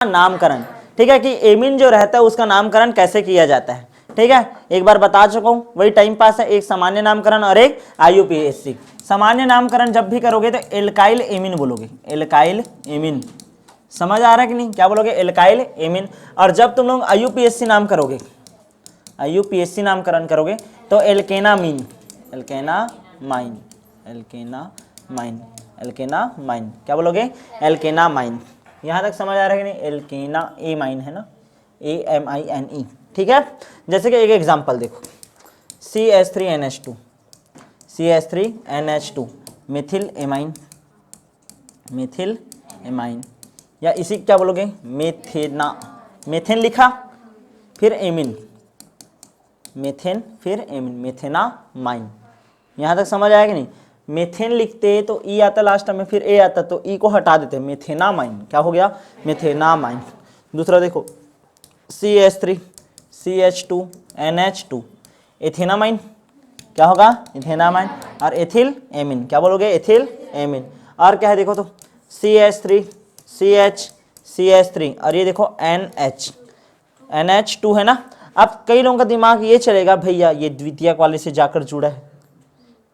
नामकरण, ठीक है, कि एमीन जो रहता है उसका नामकरण कैसे किया जाता है। ठीक है, एक बार बता चुका हूं, वही टाइम पास है, एक सामान्य नामकरण और एक आईयूपीएसी। सामान्य नामकरण जब भी करोगे तो एल्काइल एमीन बोलोगे, एल्काइल एमीन, समझ आ रहा है कि नहीं, क्या बोलोगे, एल्काइल एमीन। और जब तुम लोग आईयूपीएसी नाम करोगे, आईयूपीएसी नामकरण करोगे तो एल्केनामीन, एल्केनामाइन, एल्केनामाइन, एल्केनामाइन, क्या बोलोगे, एल्केनामाइन। यहाँ तक समझ आ रहा है कि नहीं, एल्केना एमाइन है ना, AMINE, ठीक है। जैसे कि एक एग्जांपल देखो, CH3NH2, CH3NH2 Mithil amine, Mithil amine, या इसी क्या बोलोगे, मेथेना, मेथेन लिखा फिर एमिन, मेथेन फिर एमिन, मेथेनामाइन। यहाँ तक समझ आया कि नहीं। मेथेन लिखते तो ई आता लास्ट में, फिर ए आता तो ई को हटा देते, मेथेनामाइन, क्या हो गया, मेथेनामाइन। दूसरा देखो CH3 CH2 NH2 एथेनामाइन, क्या होगा, एथेनामाइन। और एथिल एमिन, क्या बोलोगे, एथिल एमिन। और क्या है देखो तो CH3 CH CH3 और ये देखो NH2 है ना। अब कई लोगों का दिमाग ये चलेगा, भैया ये द्वितीयक वाले से जाकर जुड़ा है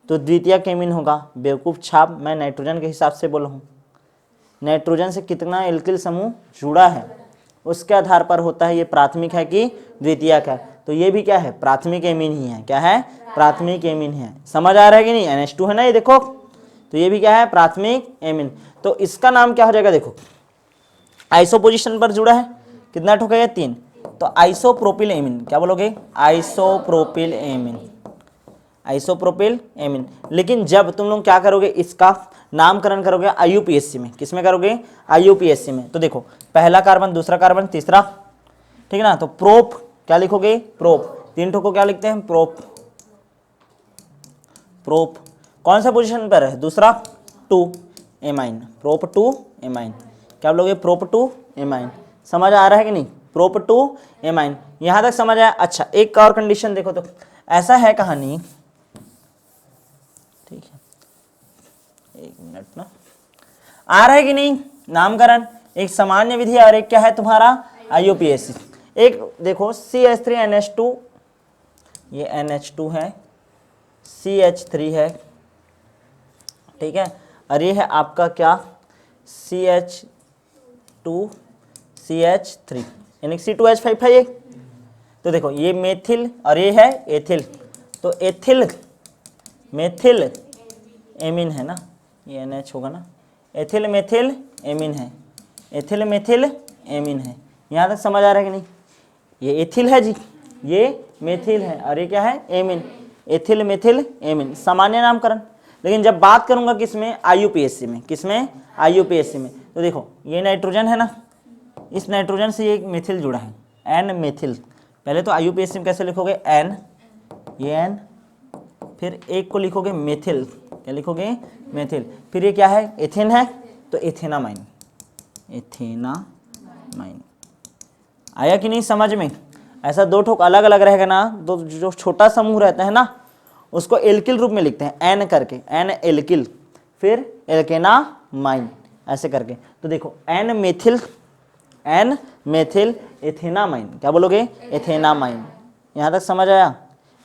तो द्वितीयक एमीन होगा। बेवकूफ़ छाप, मैं नाइट्रोजन के हिसाब से बोला हूँ, नाइट्रोजन से कितना एल्किल समूह जुड़ा है उसके आधार पर होता है ये प्राथमिक है कि द्वितीयक है। तो ये भी क्या है, प्राथमिक एमीन ही है, क्या है, प्राथमिक एमीन है। समझ आ रहा है कि नहीं, NH2 है ना ये देखो, तो ये भी क्या है, प्राथमिक एमीन। तो इसका नाम क्या हो जाएगा, देखो आइसो पोजीशन पर जुड़ा है, कितना ठोका है, 3, तो आइसोप्रोपिल एमीन, क्या बोलोगे, आइसोप्रोपिल एमीन, आइसोप्रोपिल एमीन। लेकिन जब तुम लोग क्या करोगे, इसका नामकरण करोगे आईयूपीएसी में, किसमें करोगे, आईयूपीएसी में, तो देखो पहला कार्बन, दूसरा कार्बन, तीसरा, ठीक है ना, तो प्रोप क्या लिखोगे, प्रोप, 3 ठो को क्या लिखते हैं, प्रोप, प्रोप कौन सा पोजीशन पर है, दूसरा, 2 एमाइन, प्रोप 2 एमाइन, क्या बोलोगे, प्रोप 2 एमाइन। समझ आ रहा है कि नहीं, प्रोप 2 एमाइन, यहां तक समझ आया। अच्छा एक और कंडीशन देखो तो, ऐसा है कहानी, ठीक है, एक मिनट ना, आ रहा है कि नहीं, नामकरण एक सामान्य विधि और एक क्या है तुम्हारा आईयूपीएसी। एक देखो CH3NH2, ये NH2 है, CH3 है, ठीक है, और ये है आपका क्या, CH2 CH3 यानी C2H5 है ये। तो देखो ये मेथिल और ये है एथिल, तो एथिल मेथिल एमीन है ना, ये NH होगा ना, एथिल मेथिल एमीन है, एथिल मेथिल एमीन है। यहाँ तक समझ आ रहा है कि नहीं, ये एथिल है जी, ये मेथिल है और ये क्या है, एमीन, एथिल मेथिल एमीन, सामान्य नामकरण। लेकिन जब बात करूंगा किसमें, आईयूपीएसी में, किसमें, आईयूपीएसी में, तो देखो ये नाइट्रोजन है ना, इस नाइट्रोजन से ये मेथिल जुड़ा है, एन मेथिल। पहले तो आईयूपीएसी में कैसे लिखोगे, एन, ये एन, फिर एक को लिखोगे मेथिल, क्या लिखोगे, मेथिल, फिर ये क्या है, एथेन है तो एथेनामाइन, एथेनामाइन। आया कि नहीं समझ में। ऐसा 2 ठोक अलग अलग रहेगा ना, तो जो छोटा समूह रहता है ना उसको एल्किल रूप में लिखते हैं, एन करके, एन एल्किल, फिर एल्केनामाइन ऐसे करके। तो देखो एन मेथिल, एन मेथिल एथेनामाइन, क्या बोलोगे, एथेनामाइन। यहाँ तक समझ आया,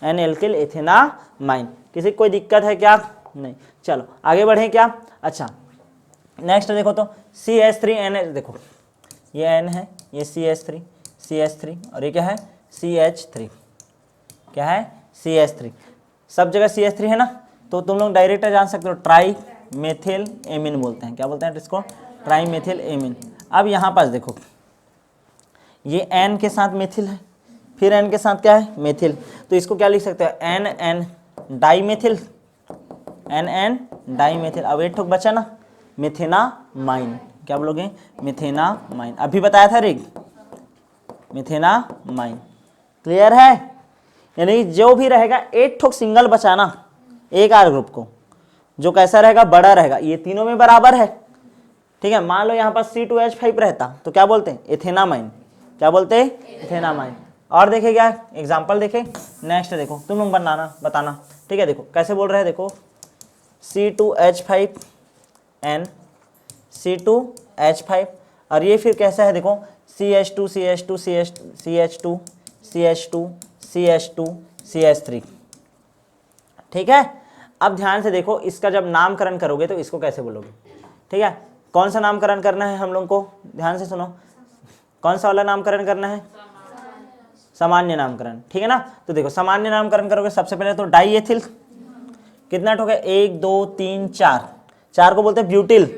एन एल्किल एथेनामाइन। किसी को कोई दिक्कत है क्या, नहीं, चलो आगे बढ़े क्या। अच्छा नेक्स्ट देखो तो CH3NH, देखो ये N है, ये CH3 और ये क्या है, CH3, क्या है, CH3, सब जगह CH3 है ना, तो तुम लोग डायरेक्ट जान सकते हो, ट्राई मेथिल एमीन बोलते हैं, क्या बोलते हैं इसको, ट्राई मेथिल एमीन। अब यहाँ पास देखो ये N के साथ मेथिल है, फिर N के साथ क्या है, मेथिल, तो इसको क्या लिख सकते हैं, NN डाईमेथिल, NN डाईमेथिल। अब एक ठोक बचा ना, मेथेनामाइन, क्या बोलोगे, मेथेनामाइन, अभी बताया था रे, मेथेनामाइन। क्लियर है, यानी जो भी रहेगा एक ठोक सिंगल बचाना एक आर ग्रुप को, जो कैसा रहेगा, बड़ा रहेगा, ये तीनों में बराबर है, ठीक है। मान लो यहाँ पर C2H5 रहता तो क्या बोलते हैं, एथेनामाइन, क्या बोलते हैं, एथेनामाइन। और देखे क्या एग्जाम्पल देखे, नेक्स्ट देखो तुम लोग बताना, ठीक है। देखो कैसे बोल रहे हैं, देखो C2H5N, C2H5 और ये फिर कैसा है देखो CH2 CH2 CH2 CH2 CH2 CH3। ठीक है, अब ध्यान से देखो, इसका जब नामकरण करोगे तो इसको कैसे बोलोगे। ठीक है, कौन सा नामकरण करना है हम लोग को, ध्यान से सुनो, कौन सा वाला नामकरण करना है, सामान्य नामकरण। ठीक है ना, तो देखो सामान्य नामकरण करोगे सबसे पहले तो डाई एथिल, कितना ठोके 1 2 3 4, 4 को बोलते हैं butyl,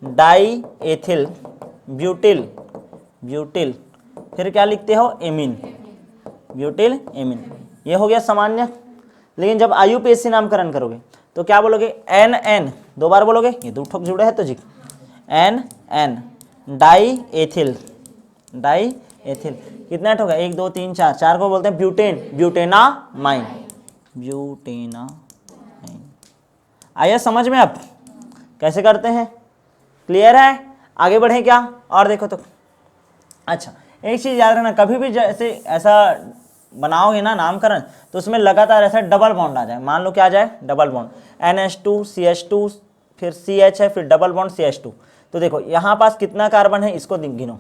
die ethyl butyl, butyl, फिर क्या लिखते हो एमीन, ब्यूटिल एमीन, ये हो गया सामान्य। लेकिन जब IUPAC नामकरण करोगे तो क्या बोलोगे, एन एन, 2 बार बोलोगे, ये 2 ठोक जुड़े हैं तो जी, N N die ethyl, di ethyl, कितना ठोका 1 2 3 4, 4 को बोलते हैं ब्यूटेन, ब्यूटेनामाइन, ब्यूटेनामाइन। आया समझ में अब कैसे करते हैं, क्लियर है, आगे बढ़े क्या और देखो तो। अच्छा, एक चीज याद रखना, कभी भी जैसे ऐसा बनाओगे ना नामकरण तो उसमें लगातार ऐसा डबल बॉन्ड आ जाए, मान लो क्या आ जाए डबल बॉन्ड, NH2 CH2 फिर CH है फिर डबल बॉन्ड CH2, तो देखो यहाँ पास कितना कार्बन है इसको गिनो,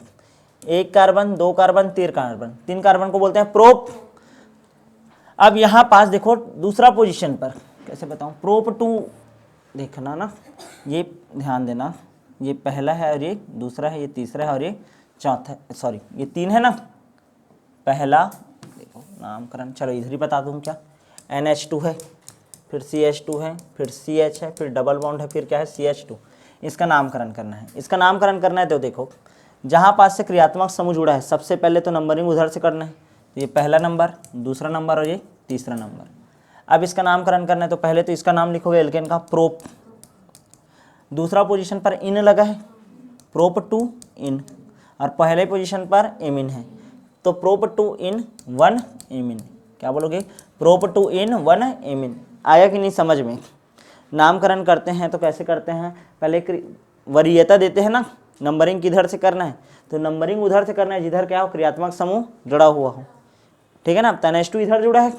1 कार्बन 2 कार्बन 3 कार्बन, 3 कार्बन को बोलते हैं प्रोप। अब यहाँ पास देखो दूसरा पोजीशन पर, कैसे बताऊँ, प्रोप 2 देखना ना, ये ध्यान देना, ये पहला है और ये दूसरा है, ये तीसरा है और ये चौथा, सॉरी ये 3 है ना, पहला देखो नामकरण, चलो इधर ही बता दूँ क्या, NH2 है फिर CH2 है फिर CH है फिर डबल बॉन्ड है फिर क्या है CH2, इसका नामकरण करना है। इसका नामकरण करना है तो देखो जहाँ पास से क्रियात्मक समूह जुड़ा है सबसे पहले तो नंबरिंग उधर से करना है, ये पहला नंबर, दूसरा नंबर और ये तीसरा नंबर। अब इसका नामकरण करना है तो पहले तो इसका नाम लिखोगे एल्केन का प्रोप, दूसरा पोजीशन पर इन लगा है प्रोप 2 इन, और पहले पोजीशन पर एमिन है तो प्रोप 2 इन 1 एमिन, क्या बोलोगे प्रोप 2 इन 1 एमिन। आया कि नहीं समझ में। नामकरण करते हैं तो कैसे करते हैं, पहले वरीयता देते हैं ना, नंबरिंग किधर से करना है, तो नंबरिंग उधर से करना है जिधर क्या हो क्रियात्मक समूह जुड़ा हुआ हो। ठीक है ना, NH2 इधर जुड़ा है,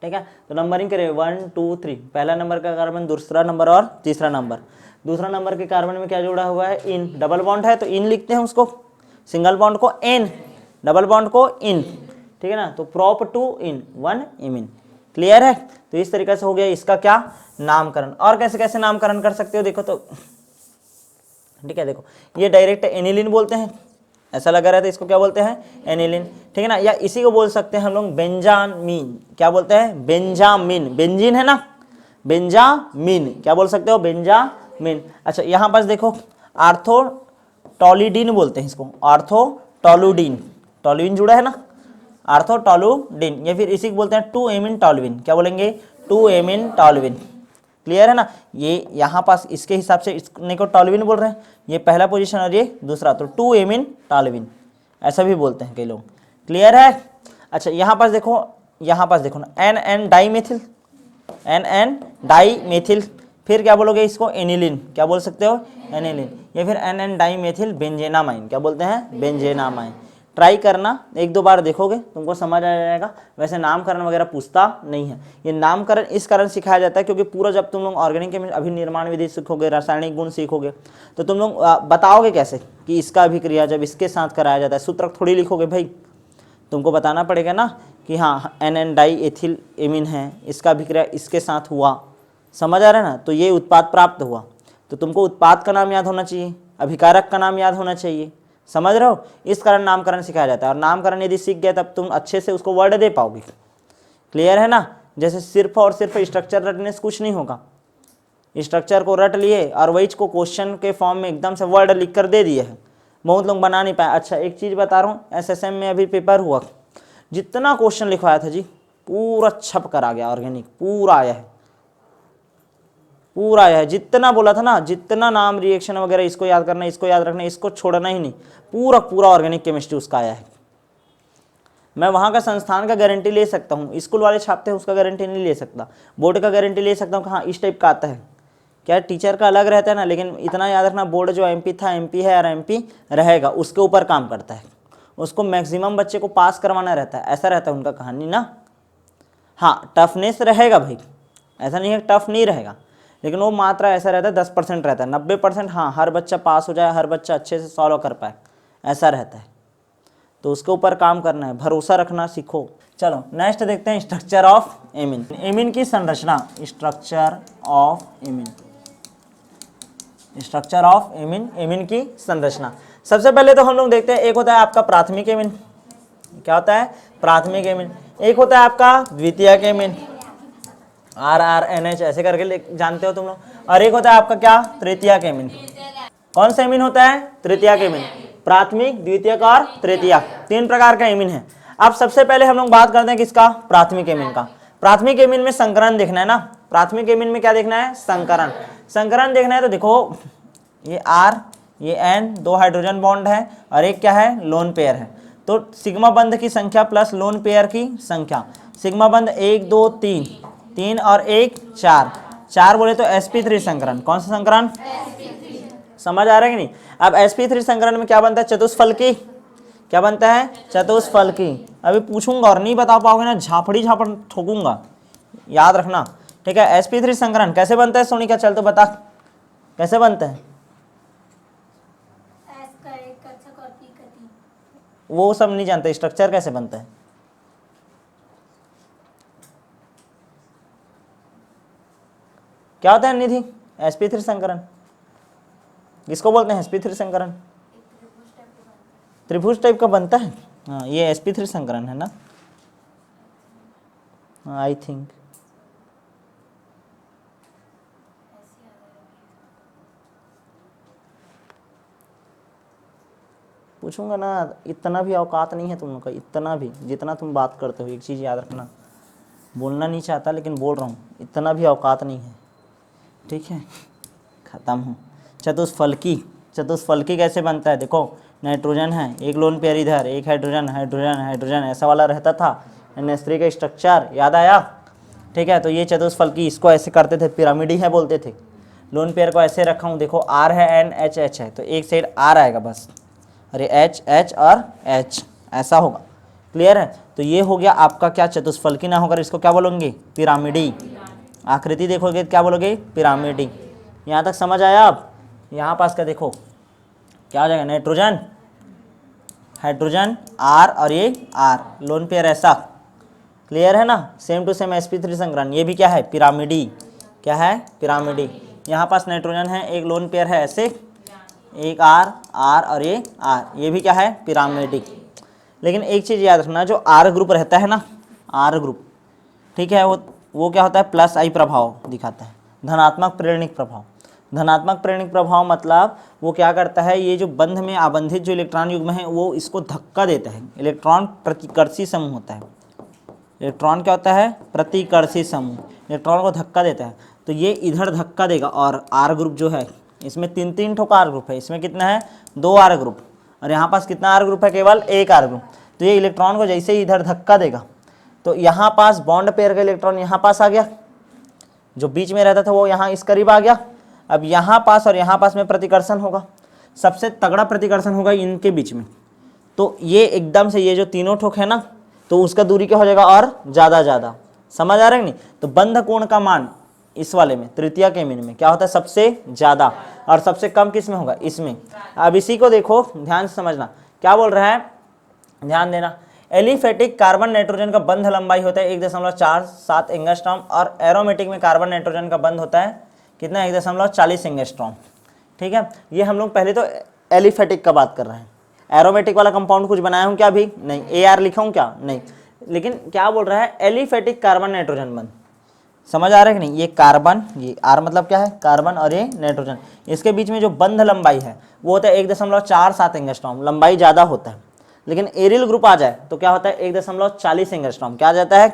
ठीक है, तो नंबरिंग करें 1 2 3, पहला नंबर का कार्बन, दूसरा नंबर और तीसरा नंबर। दूसरा नंबर के कार्बन में क्या जुड़ा हुआ है, इन, डबल बॉन्ड है तो इन लिखते हैं उसको, सिंगल बॉन्ड को एन, डबल बॉन्ड को इन। ठीक है ना, तो प्रोप 2 इन 1 इमिन। क्लियर है, तो इस तरीके से हो गया इसका क्या नामकरण। और कैसे कैसे नामकरण कर सकते हो देखो तो, ठीक है, देखो ये डायरेक्ट एनिलिन बोलते हैं, ऐसा लगा रहता है, इसको क्या बोलते हैं एनिलिन। ठीक है ना, या इसी को बोल सकते हैं हम लोग बेंजामीन, क्या बोलते हैं बेंजामिन, बेंजीन है ना, बेंजामिन क्या बोल सकते हो बेंजामिन। अच्छा यहाँ पास देखो आर्थोटॉलिडीन बोलते हैं इसको, आर्थोटॉलुडीन, टॉलुइन जुड़ा है ना, आर्थोटॉलुडीन, या फिर इसी को बोलते हैं 2 एमिन टॉलुइन, क्या बोलेंगे 2 एमिन टॉलुइन। क्लियर है ना, ये यहाँ पास इसके हिसाब से इसने को टॉलविन बोल रहे हैं, ये पहला पोजीशन और ये दूसरा, तो 2 एमिन टॉलविन ऐसा भी बोलते हैं कई लोग। क्लियर है। अच्छा यहाँ पास देखो ना N N dimethyl, N N dimethyl, फिर क्या बोलोगे इसको एनिलिन, क्या बोल सकते हो एनिलिन, या फिर एन एन डाईमेथिल बेंजेनामाइन, क्या बोलते हैं बेंजेनामाइन। ट्राई करना, 1-2 बार देखोगे तुमको समझ आ जाएगा। वैसे नामकरण वगैरह पूछता नहीं है, ये नामकरण इस कारण सिखाया जाता है क्योंकि पूरा जब तुम लोग ऑर्गेनिक केमिस्ट्री अभिनिर्माण विधि सीखोगे, रासायनिक गुण सीखोगे, तो तुम लोग बताओगे कैसे कि इसका अभिक्रिया जब इसके साथ कराया जाता है, सूत्रक थोड़ी लिखोगे भाई, तुमको बताना पड़ेगा ना कि हाँ N N die ethyl amine है, इसका अभिक्रिया इसके साथ हुआ, समझ आ रहा है ना, तो ये उत्पाद प्राप्त हुआ, तो तुमको उत्पाद का नाम याद होना चाहिए, अभिकारक का नाम याद होना चाहिए, समझ रहे हो, इस कारण नामकरण सिखाया जाता है। और नामकरण यदि सीख गए तब तुम अच्छे से उसको वर्ड दे पाओगे। क्लियर है ना, जैसे सिर्फ और सिर्फ स्ट्रक्चर रटने से कुछ नहीं होगा, स्ट्रक्चर को रट लिए और वही को क्वेश्चन के फॉर्म में एकदम से वर्ड लिख कर दे दिए है, बहुत लोग बना नहीं पाए। अच्छा एक चीज़ बता रहा हूँ, SSM में अभी पेपर हुआ, जितना क्वेश्चन लिखवाया था जी पूरा छप कर आ गया, ऑर्गेनिक पूरा आया है, पूरा आया है, जितना बोला था ना, जितना नाम रिएक्शन वगैरह इसको याद करना, इसको याद रखना, इसको छोड़ना ही नहीं, पूरा पूरा ऑर्गेनिक केमिस्ट्री उसका आया है। मैं वहाँ का संस्थान का गारंटी ले सकता हूँ, स्कूल वाले छापते हैं उसका गारंटी नहीं ले सकता, बोर्ड का गारंटी ले सकता हूँ कि हाँ इस टाइप का आता है। क्या टीचर का अलग रहता है ना, लेकिन इतना याद रखना बोर्ड जो MP था MP है और MP रहेगा, उसके ऊपर काम करता है, उसको मैक्सिमम बच्चे को पास करवाना रहता है, ऐसा रहता है उनका कहानी ना। हाँ टफनेस रहेगा भाई, ऐसा नहीं है टफ नहीं रहेगा, लेकिन वो मात्रा ऐसा रहता है 10% रहता है, 90% हाँ हर बच्चा पास हो जाए, हर बच्चा अच्छे से सॉल्व कर पाए, ऐसा रहता है। तो उसके ऊपर काम करना है, भरोसा रखना सीखो। चलो नेक्स्ट देखते हैं स्ट्रक्चर ऑफ एमीन। एमीन की संरचना, structure of amine, structure of amine, amine की संरचना। सबसे पहले तो हम लोग देखते हैं, एक होता है आपका प्राथमिक एमीन, क्या होता है प्राथमिक एमीन, एक होता है आपका द्वितीयक एमीन, RRNH ऐसे करके जानते हो तुम लोग, और एक होता है आपका क्या तृतीयक एमीन। कौन सा एमीन होता है? तृतीयक एमीन। प्राथमिक, द्वितीयक और तृतीयक, 3 प्रकार का एमीन है। अब सबसे पहले हम लोग बात करते हैं किसका? प्राथमिक एमीन का। प्राथमिक एमीन में संकरण देखना है ना, प्राथमिक एमीन में क्या देखना है? संकरण। संकरण देखना है तो देखो ये R, ये N, 2 हाइड्रोजन बॉन्ड है और एक क्या है? लोन पेयर है। तो सिग्मा बंध की संख्या प्लस लोन पेयर की संख्या, सिग्मा बंध 1 2 3, 3 और 1 4, 4 बोले तो sp3 संकरण। कौन सा संकरण? समझ आ रहा है कि नहीं? अब sp3 संकरण में क्या बनता है? चतुष्फलकी। क्या बनता है? चतुष्फलकी। अभी पूछूंगा और नहीं बता पाओगे ना, झापड़ी झापड़ ठोकूंगा, याद रखना, ठीक है। sp3 संकरण कैसे बनता है सोनिका? चल तो बता कैसे बनता है। वो सब नहीं जानते, स्ट्रक्चर कैसे बनता है। क्या होता है निधि sp3 संकरण? किसको बोलते हैं sp3 संकरण? त्रिभुज टाइप का बनता है, हाँ ये sp3 संकरण है ना, आई थिंक। पूछूंगा ना, इतना भी औकात नहीं है तुम लोग का, इतना भी, जितना तुम बात करते हो। एक चीज़ याद रखना, बोलना नहीं चाहता लेकिन बोल रहा हूँ, इतना भी औकात नहीं है, ठीक है। ख़त्म हूँ। चतुष्फलकी, चतुष्फलकी कैसे बनता है? देखो नाइट्रोजन है, एक लोन पेयर इधर, एक हाइड्रोजन हाइड्रोजन हाइड्रोजन, ऐसा वाला रहता था NH3 का स्ट्रक्चर, याद आया, ठीक है। तो ये चतुष्फलकी, इसको ऐसे करते थे, पिरामिडी है बोलते थे। लोन पेयर को ऐसे रखा हूँ, देखो R है N H H है, तो एक साइड R आएगा बस, अरे H H और H ऐसा होगा, क्लियर है। तो ये हो गया आपका क्या? चतुष्फलकी ना होकर इसको क्या बोलोगे? पिरामिडी। आकृति देखोगे क्या बोलोगे? पिरामिडी। यहाँ तक समझ आया? आप यहाँ पास का देखो क्या हो जाएगा? नाइट्रोजन हाइड्रोजन R और ये R, लोन पेयर ऐसा, क्लियर है ना। सेम टू सेम sp3 संकरण, ये भी क्या है? पिरामिडी। क्या है? पिरामिडी। यहाँ पास नाइट्रोजन है, एक लोन पेयर है ऐसे, एक R और ये R, ये भी क्या है? पिरामिडिक। लेकिन एक चीज़ याद रखना, जो R ग्रुप रहता है ना, R ग्रुप, ठीक है, वो क्या होता है? प्लस I प्रभाव दिखाता है, धनात्मक प्रेरणिक प्रभाव। धनात्मक प्रेरणिक प्रभाव मतलब वो क्या करता है? ये जो बंध में आबंधित जो इलेक्ट्रॉन युग्म है वो इसको धक्का देता है। इलेक्ट्रॉन प्रतिकर्षी समूह होता है। इलेक्ट्रॉन क्या होता है? प्रतिकर्षी समूह, इलेक्ट्रॉन को धक्का देता है। तो ये इधर धक्का देगा, और R ग्रुप जो है इसमें 3 ठोक R ग्रुप है, इसमें कितना है? 2 R ग्रुप, और यहाँ पास कितना R ग्रुप है? केवल 1 R ग्रुप। तो ये इलेक्ट्रॉन को जैसे ही इधर धक्का देगा तो यहाँ पास बॉन्ड पेयर का इलेक्ट्रॉन यहाँ पास आ गया, जो बीच में रहता था वो यहाँ इस करीब आ गया। अब यहाँ पास और यहाँ पास में प्रतिकर्षण होगा, सबसे तगड़ा प्रतिकर्षण होगा इनके बीच में। तो ये एकदम से ये जो 3 ठोक है ना, तो उसका दूरी क्या हो जाएगा? और ज़्यादा। समझ आ रहा है नहीं? तो बंध कोण का मान इस वाले में, तृतीयक एमीन में क्या होता है? सबसे ज़्यादा, और सबसे कम किस में होगा? इसमें। अब इसी को देखो, ध्यान से समझना क्या बोल रहा है, ध्यान देना। एलिफेटिक कार्बन नाइट्रोजन का बंध लंबाई होता है 1.47 एंगस्ट्रॉम, और एरोमेटिक में कार्बन नाइट्रोजन का बंध होता है कितना? 1.40 एंगस्ट्रॉम, ठीक है। ये हम लोग पहले तो एलिफेटिक का बात कर रहे हैं। एरोमेटिक वाला कंपाउंड कुछ बनाया हूँ क्या? अभी नहीं। AR लिखा हूँ क्या? नहीं। लेकिन क्या बोल रहा है? एलिफेटिक कार्बन नाइट्रोजन बंध, समझ आ रहा है कि नहीं? ये कार्बन, ये R मतलब क्या है? कार्बन, और ये नाइट्रोजन, इसके बीच में जो बंध लंबाई है वो होता है 1.47 एंगस्ट्रॉम, लंबाई ज़्यादा होता है। लेकिन एरिल ग्रुप आ जाए तो क्या होता है? 1.40 एंगस्ट्रॉम, क्या आ जाता है?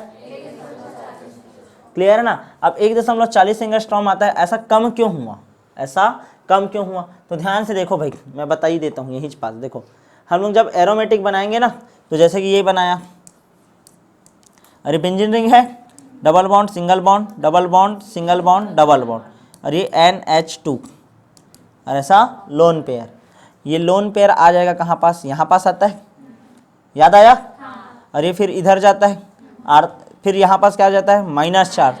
क्लियर है ना? अब 1.40 एंगस्ट्रॉम आता है, ऐसा कम क्यों हुआ? ऐसा कम क्यों हुआ? तो ध्यान से देखो भाई, मैं बता ही देता हूँ यही पास। देखो हम लोग जब एरोमेटिक बनाएंगे ना, तो जैसे कि ये बनाया, अरे बेंजीन रिंग है, double bond single bond, double bond single bond, double bond, और ये NH2, और ऐसा लोन पेयर। ये लोन पेयर आ जाएगा कहाँ पास? यहाँ पास आता है, याद आया? और ये फिर इधर जाता है R, फिर यहाँ पास क्या आ जाता है? -4,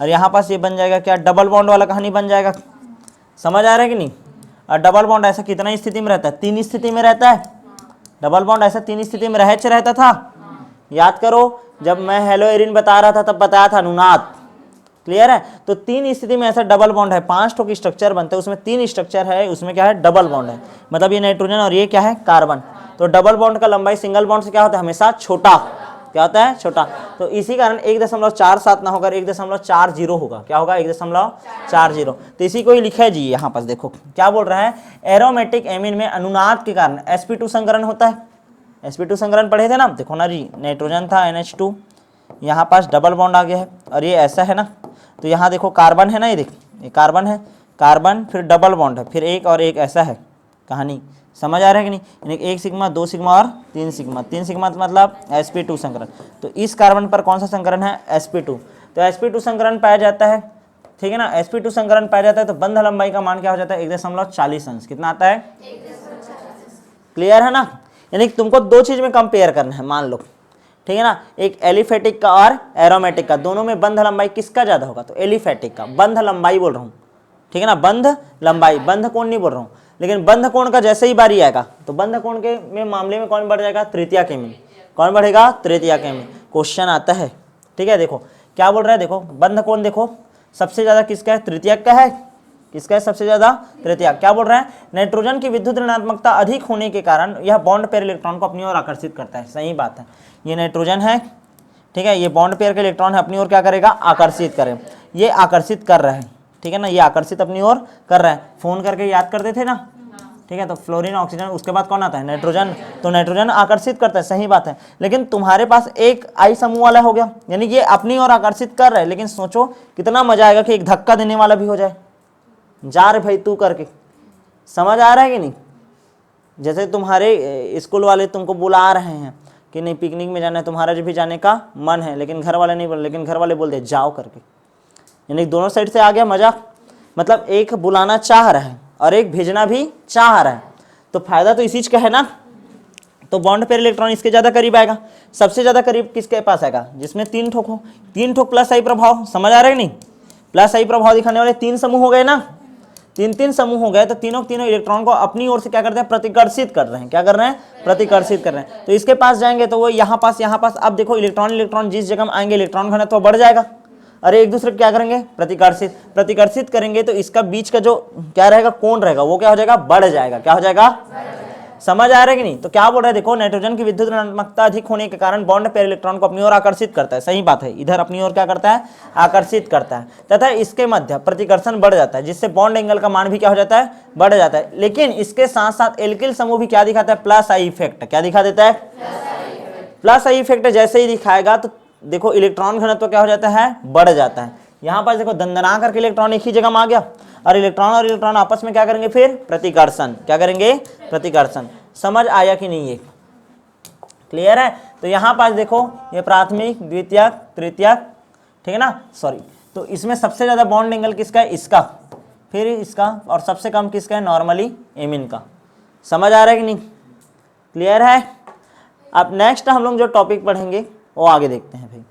और यहाँ पास ये बन जाएगा क्या, डबल बॉन्ड वाला कहानी बन जाएगा। समझ आ रहा है कि नहीं। और डबल बॉन्ड ऐसा कितना स्थिति में रहता है, 3 स्थिति में रहता है। डबल बॉन्ड ऐसा 3 स्थिति में रहता था। याद करो जब मैं हेलो एरिन बता रहा था तब बताया था अनुनाद। क्लियर है। तो 3 स्थिति में ऐसा डबल बॉन्ड है, 5 ठोक स्ट्रक्चर बनते हैं, उसमें 3 स्ट्रक्चर है, उसमें क्या है, डबल बॉन्ड है। मतलब ये नाइट्रोजन और ये क्या है, कार्बन। तो डबल बॉन्ड का लंबाई सिंगल बॉन्ड से क्या होता है, हमेशा छोटा। क्या होता है, छोटा। तो इसी कारण 1.47 ना होकर 1.40 होगा। क्या होगा, 1.40। तो इसी को ही लिखा है जी। यहाँ पास देखो क्या बोल रहा है, एरोमेटिक एमीन में अनुनाद के कारण sp2 संकरण होता है। sp2 संकरण पढ़े थे ना, देखो ना जी, नाइट्रोजन था NH2, यहाँ पास डबल बॉन्ड आ गया है और ये ऐसा है ना, तो यहाँ देखो कार्बन है ना, ये देख, ये कार्बन है, कार्बन फिर डबल बॉन्ड है, फिर एक और एक ऐसा है कहानी। समझ आ रहा है कि नहीं। यानी 1 सिग्मा 2 सिग्मा और 3 सिग्मा। 3 सिग्मा मतलब sp2 संकरण। तो इस कार्बन पर कौन सा संकरण है, sp2। तो sp2 संकरण पाया जाता है, ठीक है ना। sp2 संकरण पाया जाता है तो बंध लंबाई का मान क्या हो जाता है, 1.40 अंश। कितना आता है, 1.40। क्लियर है ना। यानी तुमको 2 चीज में कंपेयर करना है, मान लो, ठीक है ना, एक एलिफेटिक का और एरोमेटिक का, दोनों में बंध लंबाई किसका ज्यादा होगा, तो एलिफेटिक का। बंध लंबाई बोल रहा हूँ, ठीक है ना, बंध लंबाई, बंध कोण नहीं बोल रहा हूँ। लेकिन बंध कोण का जैसे ही बारी आएगा तो बंध कोण के में मामले में कौन बढ़ जाएगा, तृतीया के में। कौन बढ़ेगा, तृतीया के में। क्वेश्चन आता है, ठीक है। देखो क्या बोल रहा है, देखो बंध कोण देखो सबसे ज्यादा किसका है, तृतीयक का है। किसका है सबसे ज्यादा, तृतीयक। क्या बोल रहा है, नाइट्रोजन की विद्युत ऋणात्मकता अधिक होने के कारण यह बॉन्ड पेयर इलेक्ट्रॉन को अपनी ओर आकर्षित करता है। सही बात है। ये नाइट्रोजन है, ठीक है, ये बॉन्ड पेयर के इलेक्ट्रॉन है, अपनी ओर क्या करेगा, आकर्षित करे। ये आकर्षित कर रहा है, ठीक है ना, ये आकर्षित अपनी ओर कर रहा है। फोन करके याद करते थे ना, ठीक है। तो फ्लोरीन, ऑक्सीजन, उसके बाद कौन आता है, नाइट्रोजन। तो नाइट्रोजन आकर्षित करता है, सही बात है। लेकिन तुम्हारे पास एक आई समूह वाला हो गया, यानी कि ये अपनी ओर आकर्षित कर रहा है। लेकिन सोचो कितना मजा आएगा कि एक धक्का देने वाला भी हो जाए, जा रे भाई तू करके। समझ आ रहा है कि नहीं। जैसे तुम्हारे स्कूल वाले तुमको बुला रहे हैं कि नहीं पिकनिक में जाना है, तुम्हारा जो भी जाने का मन है, लेकिन घर वाले नहीं बोल, लेकिन घर वाले बोल दे जाओ करके। यानी दोनों साइड से आ गया मजा। मतलब एक बुलाना चाह रहा है और एक भेजना भी चाह रहा है, तो फायदा तो इसी चीज का है ना। तो बॉन्ड पेयर इलेक्ट्रॉन इसके ज्यादा करीब आएगा। सबसे ज्यादा करीब किसके पास आएगा, जिसमें 3 ठोक हो। 3 ठोक प्लस आई प्रभाव। समझ आ रहा है कि नहीं। प्लस आई प्रभाव दिखाने वाले 3 समूह हो गए ना, 3 समूह हो गए। तो तीनों इलेक्ट्रॉन को अपनी ओर से क्या करते हैं, प्रतिकर्षित कर रहे हैं। क्या कर रहे हैं, प्रतिकर्षित कर रहे हैं। तो इसके पास जाएंगे तो वो यहाँ पास। अब देखो इलेक्ट्रॉन जिस जगह में आएंगे इलेक्ट्रॉन घनत्व तो बढ़ जाएगा। अरे एक दूसरे को क्या करेंगे, प्रतिकर्षित करेंगे। तो इसका बीच का जो क्या रहेगा, कोण रहेगा, वो क्या हो जाएगा, बढ़ जाएगा। क्या हो जाएगा, समझ आ रहा है कि नहीं। तो क्या बोल रहा है, देखो नाइट्रोजन की विद्युत ऋणात्मकता अधिक होने के कारण बॉन्ड पेयर इलेक्ट्रॉन को अपनी ओर आकर्षित करता है। सही बात है, इधर अपनी ओर क्या करता है, आकर्षित करता है, तथा इसके मध्य प्रतिकर्षण बढ़ जाता है, जिससे बॉन्ड एंगल का मान भी क्या हो जाता है, बढ़ जाता है। लेकिन इसके साथ साथ एल्किल समूह भी क्या दिखाता है, प्लस आई इफेक्ट। क्या दिखा देता है, प्लस आई इफेक्ट। जैसे ही दिखाएगा तो देखो इलेक्ट्रॉन घनत्व क्या हो जाता है, बढ़ जाता है। यहाँ पर देखो दंदना करके इलेक्ट्रॉन एक ही जगह में आ गया, और इलेक्ट्रॉन आपस में क्या करेंगे, फिर प्रतिकर्षण। क्या करेंगे, प्रतिकर्षण। समझ आया कि नहीं, ये क्लियर है। तो यहाँ पास देखो ये प्राथमिक, द्वितीयक, तृतीयक, ठीक है ना, सॉरी। तो इसमें सबसे ज्यादा बॉन्ड एंगल किसका है, इसका, फिर इसका, और सबसे कम किसका है, नॉर्मली एमीन का। समझ आ रहा है कि नहीं, क्लियर है। अब नेक्स्ट हम लोग जो टॉपिक पढ़ेंगे वो आगे देखते हैं भाई।